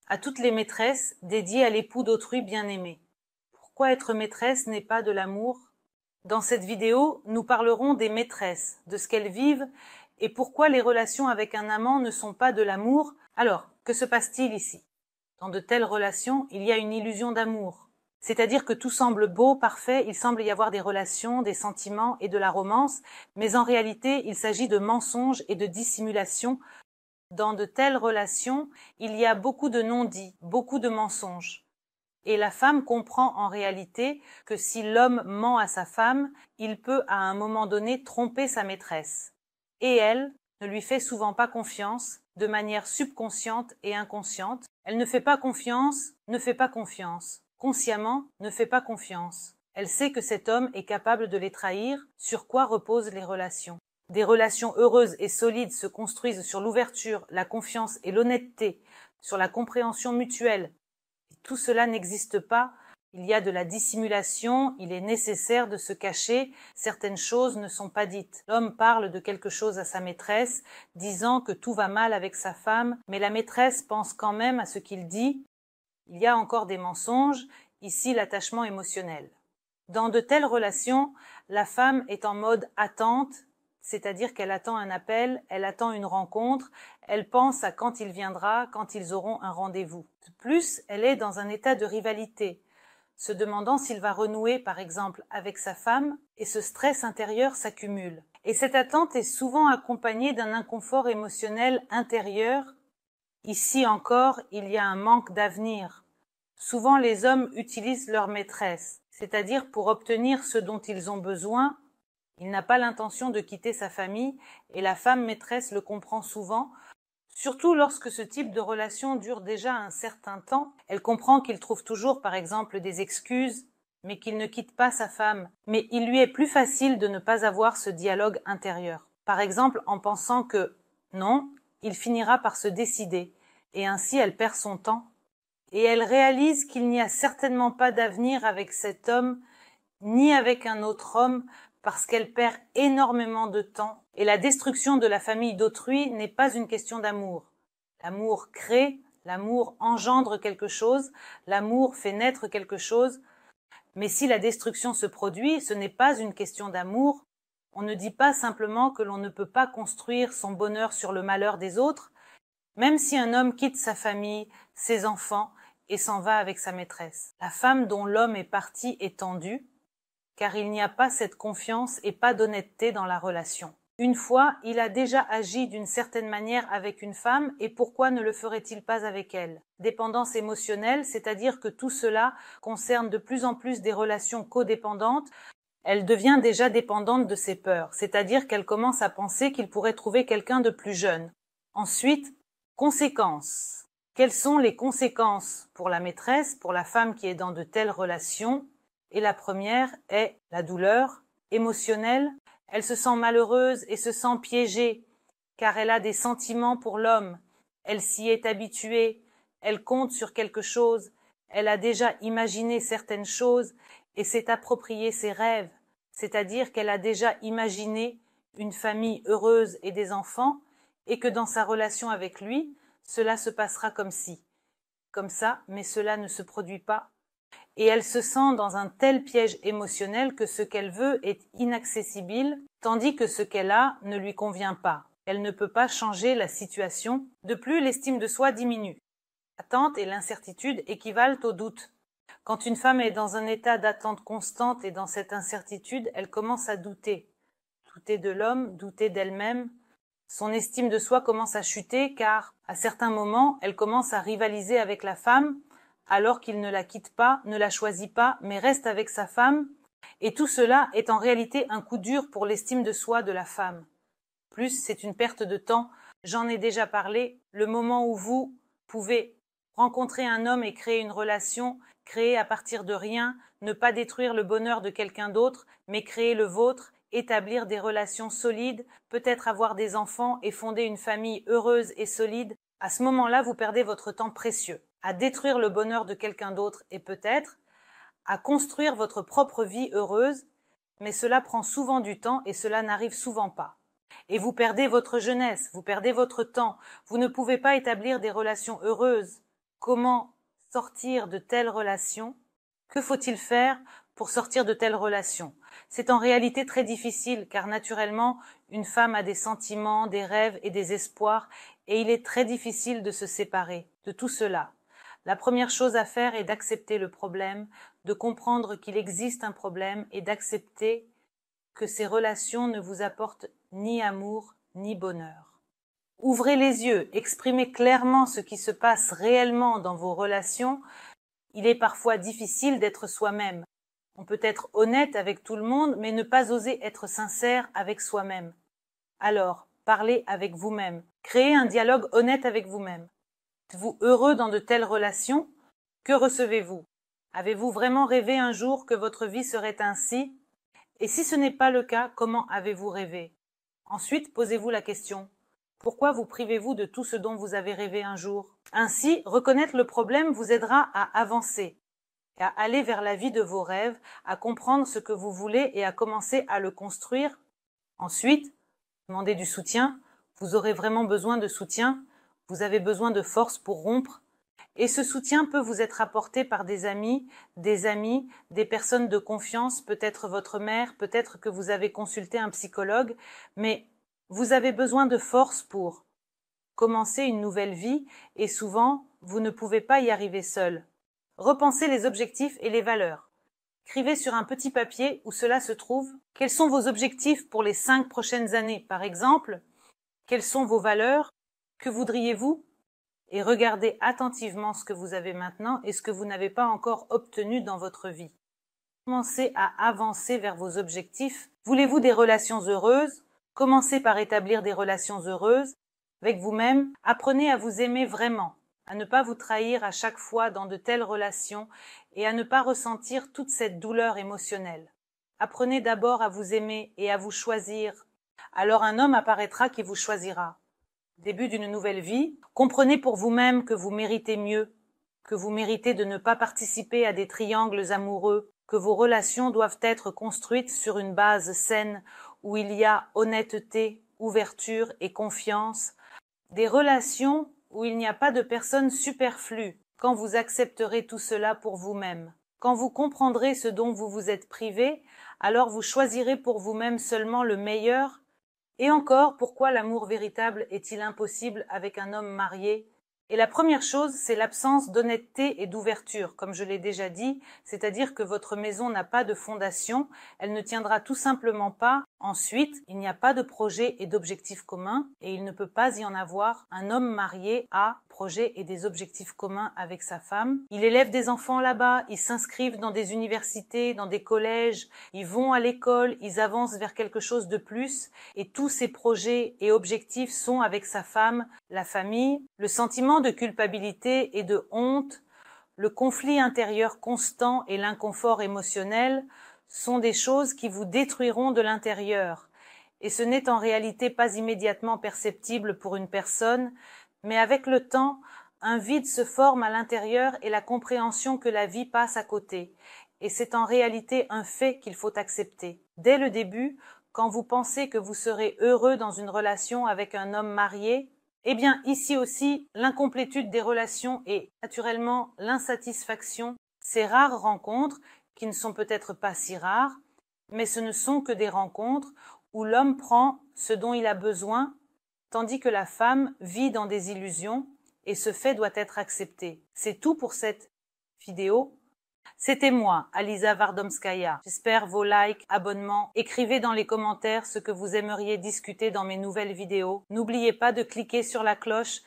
à toutes les maîtresses dédiées à l'époux d'autrui bien-aimé. Pourquoi être maîtresse n'est pas de l'amour? Dans cette vidéo, nous parlerons des maîtresses, de ce qu'elles vivent et pourquoi les relations avec un amant ne sont pas de l'amour. Alors, que se passe-t-il ici? Dans de telles relations, il y a une illusion d'amour. C'est-à-dire que tout semble beau, parfait, il semble y avoir des relations, des sentiments et de la romance, mais en réalité, il s'agit de mensonges et de dissimulation. Dans de telles relations, il y a beaucoup de non-dits, beaucoup de mensonges. Et la femme comprend en réalité que si l'homme ment à sa femme, il peut à un moment donné tromper sa maîtresse. Et elle ne lui fait souvent pas confiance, de manière subconsciente et inconsciente. Elle ne fait pas confiance, consciemment ne fait pas confiance. Elle sait que cet homme est capable de les trahir, sur quoi reposent les relations. Des relations heureuses et solides se construisent sur l'ouverture, la confiance et l'honnêteté, sur la compréhension mutuelle. Tout cela n'existe pas, il y a de la dissimulation, il est nécessaire de se cacher, certaines choses ne sont pas dites. L'homme parle de quelque chose à sa maîtresse, disant que tout va mal avec sa femme, mais la maîtresse pense quand même à ce qu'il dit. Il y a encore des mensonges, ici l'attachement émotionnel. Dans de telles relations, la femme est en mode attente, c'est-à-dire qu'elle attend un appel, elle attend une rencontre, elle pense à quand il viendra, quand ils auront un rendez-vous. De plus, elle est dans un état de rivalité, se demandant s'il va renouer par exemple avec sa femme, et ce stress intérieur s'accumule. Et cette attente est souvent accompagnée d'un inconfort émotionnel intérieur. Ici encore, il y a un manque d'avenir. Souvent les hommes utilisent leur maîtresse, c'est-à-dire pour obtenir ce dont ils ont besoin. Il n'a pas l'intention de quitter sa famille et la femme maîtresse le comprend souvent, surtout lorsque ce type de relation dure déjà un certain temps. Elle comprend qu'il trouve toujours par exemple des excuses, mais qu'il ne quitte pas sa femme. Mais il lui est plus facile de ne pas avoir ce dialogue intérieur. Par exemple en pensant que non, il finira par se décider, et ainsi elle perd son temps. Et elle réalise qu'il n'y a certainement pas d'avenir avec cet homme, ni avec un autre homme, parce qu'elle perd énormément de temps. Et la destruction de la famille d'autrui n'est pas une question d'amour. L'amour crée, l'amour engendre quelque chose, l'amour fait naître quelque chose. Mais si la destruction se produit, ce n'est pas une question d'amour. On ne dit pas simplement que l'on ne peut pas construire son bonheur sur le malheur des autres. Même si un homme quitte sa famille, ses enfants, et s'en va avec sa maîtresse. La femme dont l'homme est parti est tendue, car il n'y a pas cette confiance et pas d'honnêteté dans la relation. Une fois, il a déjà agi d'une certaine manière avec une femme, et pourquoi ne le ferait-il pas avec elle? Dépendance émotionnelle, c'est-à-dire que tout cela concerne de plus en plus des relations codépendantes. Elle devient déjà dépendante de ses peurs, c'est-à-dire qu'elle commence à penser qu'il pourrait trouver quelqu'un de plus jeune. Ensuite, conséquences. Quelles sont les conséquences pour la maîtresse, pour la femme qui est dans de telles relations? Et la première est la douleur émotionnelle. Elle se sent malheureuse et se sent piégée, car elle a des sentiments pour l'homme. Elle s'y est habituée, elle compte sur quelque chose, elle a déjà imaginé certaines choses et s'est approprié ses rêves, c'est-à-dire qu'elle a déjà imaginé une famille heureuse et des enfants, et que dans sa relation avec lui, cela se passera comme ça, mais cela ne se produit pas. Et elle se sent dans un tel piège émotionnel que ce qu'elle veut est inaccessible, tandis que ce qu'elle a ne lui convient pas. Elle ne peut pas changer la situation. De plus, l'estime de soi diminue. L'attente et l'incertitude équivalent au doute. Quand une femme est dans un état d'attente constante et dans cette incertitude, elle commence à douter. Douter de l'homme, douter d'elle-même. Son estime de soi commence à chuter car, à certains moments, elle commence à rivaliser avec la femme, alors qu'il ne la quitte pas, ne la choisit pas, mais reste avec sa femme. Et tout cela est en réalité un coup dur pour l'estime de soi de la femme. Plus, c'est une perte de temps. J'en ai déjà parlé. Le moment où vous pouvez rencontrer un homme et créer une relation, créer à partir de rien, ne pas détruire le bonheur de quelqu'un d'autre, mais créer le vôtre, établir des relations solides, peut-être avoir des enfants et fonder une famille heureuse et solide, à ce moment-là, vous perdez votre temps précieux à détruire le bonheur de quelqu'un d'autre et peut-être à construire votre propre vie heureuse, mais cela prend souvent du temps et cela n'arrive souvent pas. Et vous perdez votre jeunesse, vous perdez votre temps, vous ne pouvez pas établir des relations heureuses. comment sortir de telles relations? Que faut-il faire pour sortir de telles relations? C'est en réalité très difficile car naturellement, une femme a des sentiments, des rêves et des espoirs et il est très difficile de se séparer de tout cela. La première chose à faire est d'accepter le problème, de comprendre qu'il existe un problème et d'accepter que ces relations ne vous apportent ni amour ni bonheur. Ouvrez les yeux, exprimez clairement ce qui se passe réellement dans vos relations. Il est parfois difficile d'être soi-même. On peut être honnête avec tout le monde, mais ne pas oser être sincère avec soi-même. Alors, parlez avec vous-même. Créez un dialogue honnête avec vous-même. Êtes-vous heureux dans de telles relations? Que recevez-vous? Avez-vous vraiment rêvé un jour que votre vie serait ainsi? Et si ce n'est pas le cas, comment avez-vous rêvé? Ensuite, posez-vous la question. Pourquoi vous privez-vous de tout ce dont vous avez rêvé un jour? Ainsi, reconnaître le problème vous aidera à avancer, à aller vers la vie de vos rêves, à comprendre ce que vous voulez et à commencer à le construire. Ensuite, demandez du soutien. Vous aurez vraiment besoin de soutien. Vous avez besoin de force pour rompre. Et ce soutien peut vous être apporté par des amis, des personnes de confiance, peut-être votre mère, peut-être que vous avez consulté un psychologue, mais vous avez besoin de force pour commencer une nouvelle vie et souvent, vous ne pouvez pas y arriver seul. Repensez les objectifs et les valeurs. Écrivez sur un petit papier où cela se trouve. Quels sont vos objectifs pour les 5 prochaines années, par exemple? Quelles sont vos valeurs? Que voudriez-vous? Et regardez attentivement ce que vous avez maintenant et ce que vous n'avez pas encore obtenu dans votre vie. Commencez à avancer vers vos objectifs. Voulez-vous des relations heureuses? Commencez par établir des relations heureuses avec vous-même. Apprenez à vous aimer vraiment, à ne pas vous trahir à chaque fois dans de telles relations et à ne pas ressentir toute cette douleur émotionnelle. Apprenez d'abord à vous aimer et à vous choisir. Alors un homme apparaîtra qui vous choisira. Début d'une nouvelle vie, comprenez pour vous-même que vous méritez mieux, que vous méritez de ne pas participer à des triangles amoureux, que vos relations doivent être construites sur une base saine où il y a honnêteté, ouverture et confiance, des relations où il n'y a pas de personnes superflues, quand vous accepterez tout cela pour vous-même. Quand vous comprendrez ce dont vous vous êtes privé, alors vous choisirez pour vous-même seulement le meilleur. Et encore, pourquoi l'amour véritable est-il impossible avec un homme marié? Et la première chose, c'est l'absence d'honnêteté et d'ouverture, comme je l'ai déjà dit, c'est-à-dire que votre maison n'a pas de fondation, elle ne tiendra tout simplement pas. Ensuite, il n'y a pas de projet et d'objectifs communs, et il ne peut pas y en avoir. Un homme marié a projet et des objectifs communs avec sa femme. Il élève des enfants là-bas, ils s'inscrivent dans des universités, dans des collèges, ils vont à l'école, ils avancent vers quelque chose de plus, et tous ces projets et objectifs sont avec sa femme, la famille, le sentiment de culpabilité et de honte, le conflit intérieur constant et l'inconfort émotionnel sont des choses qui vous détruiront de l'intérieur. Et ce n'est en réalité pas immédiatement perceptible pour une personne, mais avec le temps, un vide se forme à l'intérieur et la compréhension que la vie passe à côté. Et c'est en réalité un fait qu'il faut accepter. Dès le début, quand vous pensez que vous serez heureux dans une relation avec un homme marié, eh bien, ici aussi, l'incomplétude des relations et, naturellement, l'insatisfaction, ces rares rencontres, qui ne sont peut-être pas si rares, mais ce ne sont que des rencontres où l'homme prend ce dont il a besoin, tandis que la femme vit dans des illusions, et ce fait doit être accepté. C'est tout pour cette vidéo. C'était moi, Aliza Vardomskaya. J'espère vos likes, abonnements. Écrivez dans les commentaires ce que vous aimeriez discuter dans mes nouvelles vidéos. N'oubliez pas de cliquer sur la cloche